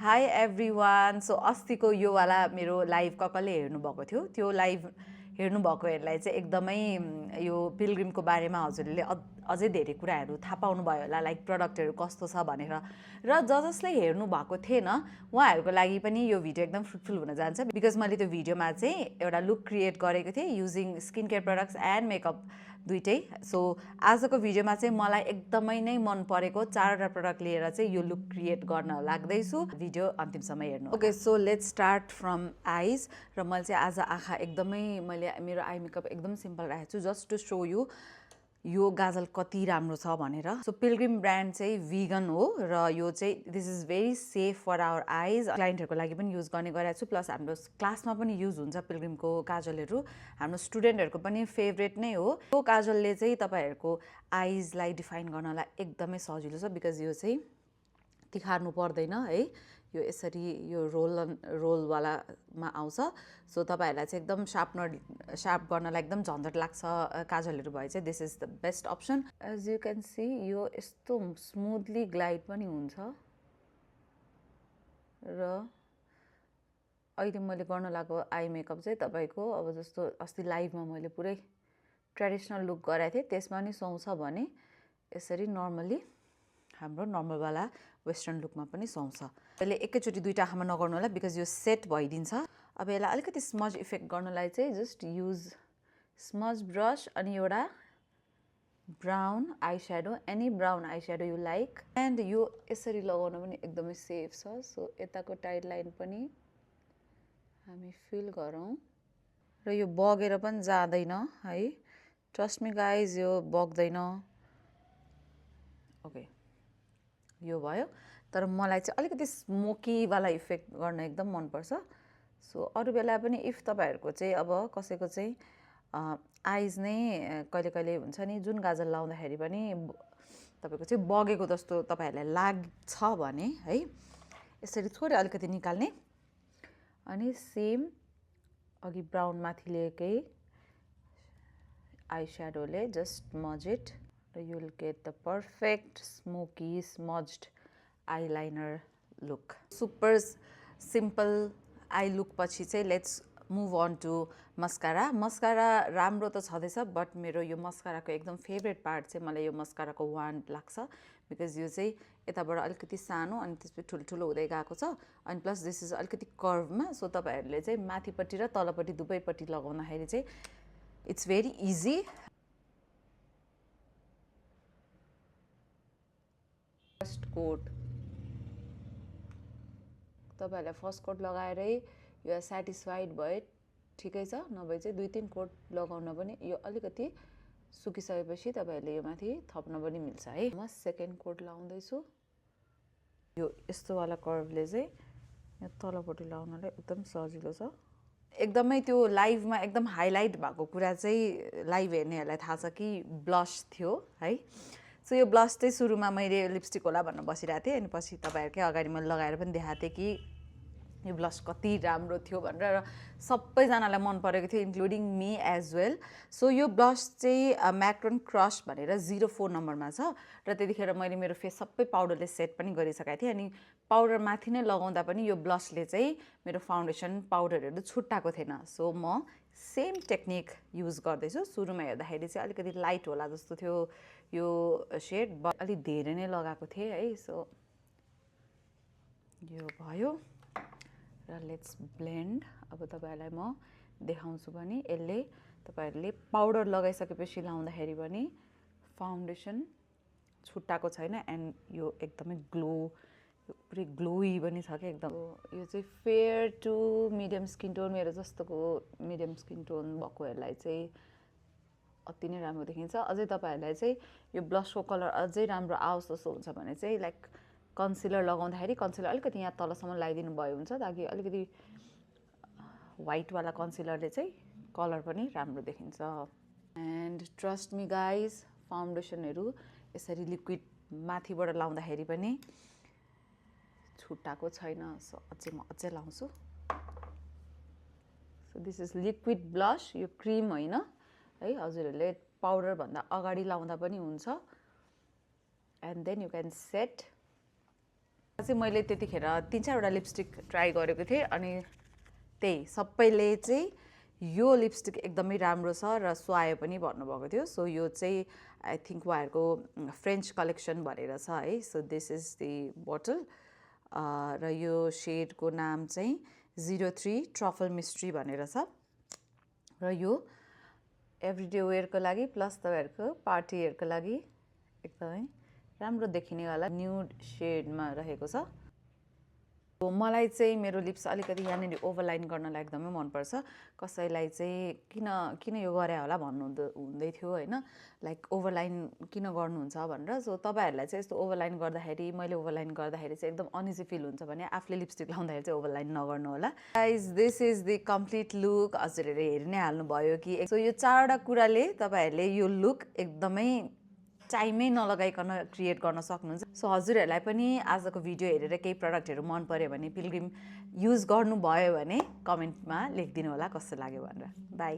High everyone. So अस्तिको यो वाला मेरो लाइभ कसले हेर्नुभएको थियो, त्यो लाइभ हेर्नुभएकोहरूलाई चाहिँ एकदमै यो पिलग्रिमको बारेमा हजुरले अझै धेरै कुराहरू थाहा पाउनुभयो होला, लाइक प्रडक्टहरू कस्तो छ भनेर। र जसले हेर्नु भएको थिएन उहाँहरूको लागि पनि यो भिडियो एकदम फ्रुटफुल हुन जान्छ, बिकज मैले त्यो भिडियोमा चाहिँ एउटा लुक क्रिएट गरेको थिएँ using skin care products and makeup दुइटै। सो आजको भिडियोमा चाहिँ मलाई एकदमै नै मन परेको 4वटा प्रडक्ट लिएर चाहिँ यो लुक क्रिएट गर्न लाग्दैछु। भिडियो अन्तिमसम्म हेर्नु। Okay, so let's start from आइज। र मैले चाहिँ आज आँखा एकदमै मेरो आई मेकअप एकदम सिम्पल राखेको छु, जस्ट टु सो यु यो गाजल कति राम्रो छ भनेर। सो पिलग्रिम ब्रान्ड चाहिँ भिगन हो र यो चाहिँ this is very safe for our eyes. क्लाइन्टहरूको लागि पनि युज गर्ने गरेको छु, प्लस हाम्रो क्लासमा पनि युज हुन्छ पिलग्रिमको काजलहरू। हाम्रो स्टुडेन्टहरूको पनि फेभरेट नै हो। यो काजलले चाहिँ तपाईँहरूको आइजलाई डिफाइन गर्नलाई एकदमै सजिलो छ, बिकज यो चाहिँ तिखार्नु पर्दैन है। यो यसरी यो रोलवालामा आउँछ। सो तपाईँहरूलाई चाहिँ एकदम सार्प गर्नलाई एकदम झन्झट लाग्छ काजलहरू भए चाहिँ this is the best option. As you can see यो यस्तो स्मुथली ग्लाइड पनि हुन्छ। र अहिले मैले गर्न लागेको आई मेकअप चाहिँ तपाईँको अब जस्तो अस्ति लाइभमा मैले पुरै ट्रेडिसनल लुक गराएको थिएँ, त्यसमा नि सुहाउँछ भने यसरी नर्मली हाम्रो नर्मलवाला वेस्टर्न लुकमा पनि सुहाउँछ। अहिले एकैचोटि दुईवटा आँखामा नगर्नु होला, बिकज यो सेट भइदिन्छ। अब यसलाई अलिकति स्मज इफेक्ट गर्नलाई चाहिँ जस्ट युज स्मज ब्रस अनि एउटा brown I shadow, any brown I shadow you like. And यो यसरी लगाउन पनि एकदमै सेफ छ। सो यताको टाइट लाइन पनि हामी फिल गरौँ र यो बगेर पनि जाँदैन है। ट्रस्ट मी गाइज, यो बग्दैन। ओके, यो भयो। तर मलाई चाहिँ अलिकति स्मोकीवाला इफेक्ट गर्न एकदम मनपर्छ। सो अरू बेला पनि इफ तपाईँहरूको चाहिँ अब कसैको चाहिँ आइज नै कहिले कहिले हुन्छ नि, जुन गाजल लाउँदाखेरि पनि तपाईँको चाहिँ बगेको जस्तो तपाईँहरूलाई लाग्छ भने है, यसरी थोरै अलिकति निकाल्ने अनि सेम अघि ब्राउन माथि लिएकै आई स्याडोले जस्ट स्मज इट र you will get the perfect smoky smudged eyeliner look. Super simple eye look पछि चाहिँ let's move on to mascara. Mascara राम्रो त छँदैछ, बट मेरो यो मस्काराको एकदम फेभरेट पार्ट चाहिँ मलाई यो मस्काराको वान्ड लाग्छ, बिकज यो चाहिँ यताबाट अलिकति सानो अनि त्यसपछि ठुल्ठुलो हुँदै गएको छ। अनि प्लस दिस इज अलिकति कर्भमा। सो तपाईँहरूले चाहिँ माथिपट्टि र तलपट्टि दुवैपट्टि लगाउँदाखेरि चाहिँ it's very easy. First coat तपाईँहरूलाई फर्स्ट कोट लगाएरै यो सेटिस्फाइड भए ठिकै छ, नभए चाहिँ 2-3 कोट लगाउन पनि यो अलिकति सुकिसकेपछि तपाईँहरूले यो माथि थप्न पनि मिल्छ है। म सेकेन्ड कोट लाउँदैछु। यो यस्तोवाला कर्भले चाहिँ यो तलपट्टि लाउनलाई एकदम सजिलो छ। एकदमै त्यो लाइभमा एकदम हाइलाइट भएको कुरा चाहिँ लाइभ हेर्नेहरूलाई थाहा छ कि ब्लस थियो है। सो यो ब्लस चाहिँ सुरुमा मैले लिपस्टिक होला भनेर बसिरहेको थिएँ, अनि पछि तपाईँहरूकै अगाडि मैले लगाएर पनि देखाएको थिएँ कि यो ब्लस कति राम्रो थियो भनेर, र सबैजनालाई मन परेको थियो including me as well. So यो ब्लस चाहिँ म्याक्रोन क्रस भनेर 04 नम्बरमा छ, र त्यतिखेर मैले मेरो फेस सबै पाउडरले सेट पनि गरिसकेको थिएँ। अनि पाउडर माथि नै लगाउँदा पनि यो ब्लसले चाहिँ मेरो फाउन्डेसन पाउडरहरू छुट्टाएको थिएन। सो म सेम टेक्निक युज गर्दैछु। सुरुमा हेर्दाखेरि चाहिँ अलिकति लाइट होला जस्तो थियो यो सेड, अलिक धेरै नै लगाएको थिएँ है। सो यो भयो र लेट्स ब्लेन्ड। अब तपाईँहरूलाई म देखाउँछु पनि यसले तपाईँहरूले पाउडर लगाइसकेपछि लाउँदाखेरि पनि फाउन्डेसन छुट्टाएको छैन, एन्ड यो एकदमै पुरै ग्लोई पनि छ क्या एकदम। यो चाहिँ fair to medium skin tone, मेरो जस्तोको मिडियम स्किन टोन भएकोहरूलाई चाहिँ अति नै राम्रो देखिन्छ। अझै तपाईँहरूलाई चाहिँ यो ब्लसको कलर अझै राम्रो आओस् जस्तो हुन्छ भने चाहिँ लाइक कन्सिलर लगाउँदाखेरि कन्सिलर अलिकति यहाँ तलसम्म लगाइदिनु भयो हुन्छ, ताकि अलिकति वाइटवाला कन्सिलरले चाहिँ कलर पनि राम्रो देखिन्छ। एन्ड ट्रस्ट मी गाइज, फाउन्डेसनहरू यसरी लिक्विड माथिबाट लाउँदाखेरि पनि छुट्टाएको छैन। सो म अझै लाउँछु। So this is liquid blush, यो क्रिम होइन है। हजुरहरूले पाउडरभन्दा अगाडि लाउँदा पनि हुन्छ। And then you can set चाहिँ मैले त्यतिखेर 3-4वटा लिपस्टिक ट्राई गरेको थिएँ अनि त्यही सबैले चाहिँ यो लिपस्टिक एकदमै राम्रो छ र सुहायो पनि भन्नुभएको थियो। सो यो चाहिँ आई थिङ्क उहाँहरूको फ्रेन्च कलेक्सन भनेर छ है। So this is the bottle र यो सेडको नाम चाहिँ 03 ट्रफल मिस्ट्री भनेर छ र यो एभ्रिडे वेयरको लागि प्लस तपाईँहरूको पार्टीहरूको लागि एकदमै राम्रो देखिनेवाला न्युड सेडमा रहेको छ। मलाई चाहिँ मेरो लिप्स अलिकति यहाँनिर ओभरलाइन गर्नलाई एकदमै मनपर्छ। कसैलाई चाहिँ किन यो गरे होला हुँदै थियो होइन, लाइक ओभरलाइन किन गर्नुहुन्छ भनेर। सो तपाईँहरूलाई चाहिँ यस्तो ओभरलाइन गर्दाखेरि, मैले ओभरलाइन गर्दाखेरि चाहिँ एकदम अनिजी फिल हुन्छ भने आफूले लिपस्टिक लाउँदाखेरि चाहिँ ओभरलाइन नगर्नु होला। Guys this is the complete look. हजुरहरूले हेरि नै हाल्नुभयो कि। सो यो 4वटा कुराले तपाईँहरूले यो लुक एकदमै टाइमै नलगाइकन क्रिएट गर्न सक्नुहुन्छ। सो हजुरहरूलाई पनि आजको भिडियो हेरेर केही प्रडक्टहरू मन पर्यो भने, पिलग्रिम युज गर्नुभयो भने कमेन्टमा लेखिदिनु होला कस्तो लाग्यो भनेर। बाई।